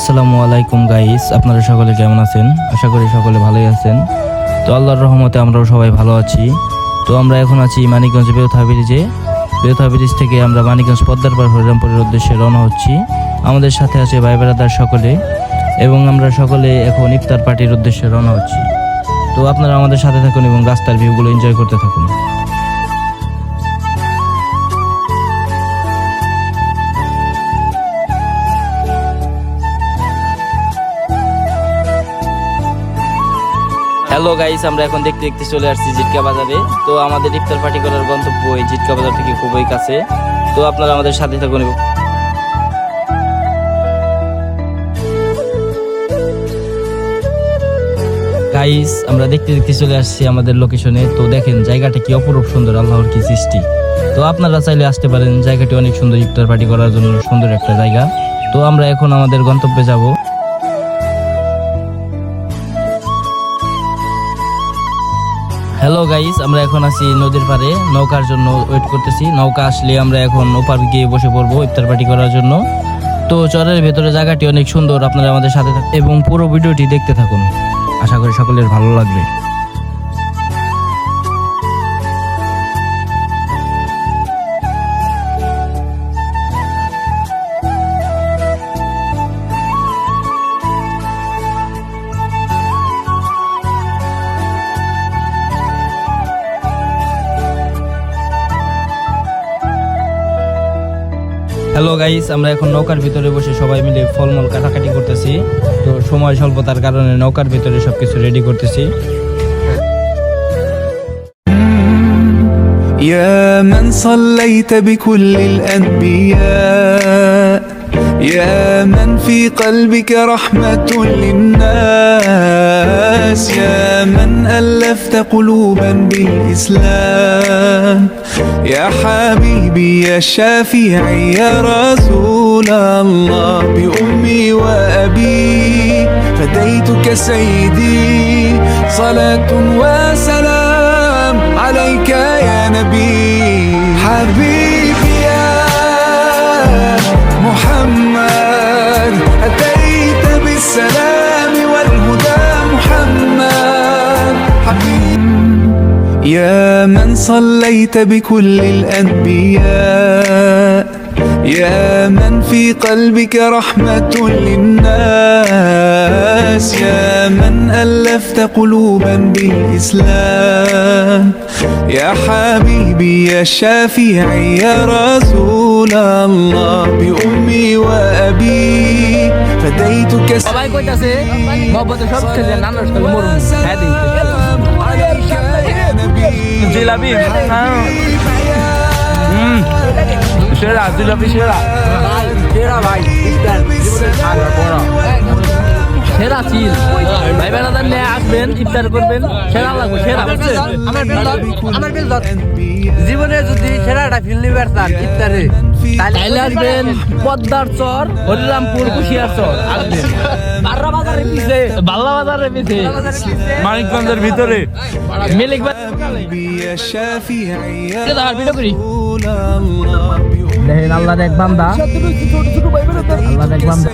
আসসালামু আলাইকুম গাইস, আপনারা সকলে কেমন আছেন? আশা করি সকলে ভালোই আছেন। তো আল্লাহর রহমতে আমরাও সবাই ভালো আছি। তো আমরা এখন আছি মানিকগঞ্জ বেউথা ব্রিজে। বেউথা ব্রিজ থেকে আমরা মানিকগঞ্জ পদ্মার পাড় হরিরামপুরের উদ্দেশ্যে রওনা হচ্ছি। আমাদের সাথে আছে ভাই ব্রাদার সকলে, এবং আমরা সকলে এখন ইফতার পার্টির উদ্দেশ্যে রওনা হচ্ছি। তো আপনারা আমাদের সাথে থাকুন এবং রাস্তার ভিউগুলো এনজয় করতে থাকুন। হ্যালো গাইস, আমরা এখন দেখতে দেখতে চলে আসছি জিটকা বাজারে। তো আমাদের ইফতার পার্টি করার গন্তব্য এই জিটকা বাজার থেকে খুবই কাছে। তো আপনারা আমাদের সাথে থাকুন। গাইস, আমরা দেখতে দেখতে চলে আসছি আমাদের লোকেশনে। তো দেখেন জায়গাটা কি অপরূপ সুন্দর, আল্লাহর কি সৃষ্টি। তো আপনারা চাইলে আসতে পারেন, জায়গাটি অনেক সুন্দর, ইফতার পার্টি করার জন্য সুন্দর একটা জায়গা। তো আমরা এখন আমাদের গন্তব্যে যাব। হ্যালো গাইস, আমরা এখন আছি নদীর পাড়ে, নৌকার জন্য ওয়েট করতেছি। নৌকা আসলে আমরা এখন ওপার গিয়ে বসে পড়বো ইফতার পার্টি করার জন্য। তো চরের ভেতরে জায়গাটি অনেক সুন্দর, আপনারা আমাদের সাথে থাকুন এবং পুরো ভিডিওটি দেখতে থাকুন। আশা করি সকলের ভালো লাগবে। হ্যালো গাইস, আমরা এখন নৌকার ভিতরে বসে সবাই মিলে ফলমূল কাটাকাটি করতেছি। তো সময় স্বল্পতার কারণে নৌকার ভিতরে সবকিছু রেডি করতেছি। يا من صليت بكل الأنبياء يا من في قلبك رحمة للناس يا من ألفت قلوبا بالإسلام يا حبيبي يا شافعي يا رسول الله بأمي وأبي فديتك سيدي صلاة وسلام عليك يا نبي حبيبي يا محمد أتيت بالسلام والهدى محمد حبيبي يا من صليت بكل الأنبياء يا من في قلبك رحمة للناس يا من ألفت قلوبا بالإسلام يا حبيبي يا شافعي يا رسول الله بأمي وأبي فديتك সবাই কইতাছে মহব্বতে সব খেলে নানার সাথে মরুন হ্যাঁ দিন জিলাপি সেরা জিলাপি সেরা ভাই সেরা চিল ভাই বেড়াদার নিয়ে আসবেন, ইফতার করবেন, সেরা লাগবে সেরা। আমার বিল জীবনে যদি সেরাটা ফিল নিবার চান ইফতারে তাইলে আসবেন পদ্মার চর, হরিরামপুর, কুশিয়ার চর আসবেন। বাল্লা বাজারের পিছে মানিকগঞ্জের ভিতরে মেলিক ভিডিও করি। দেখেন আল্লাহ দেখ বান্দা, আল্লাহ দেখ বান্দা।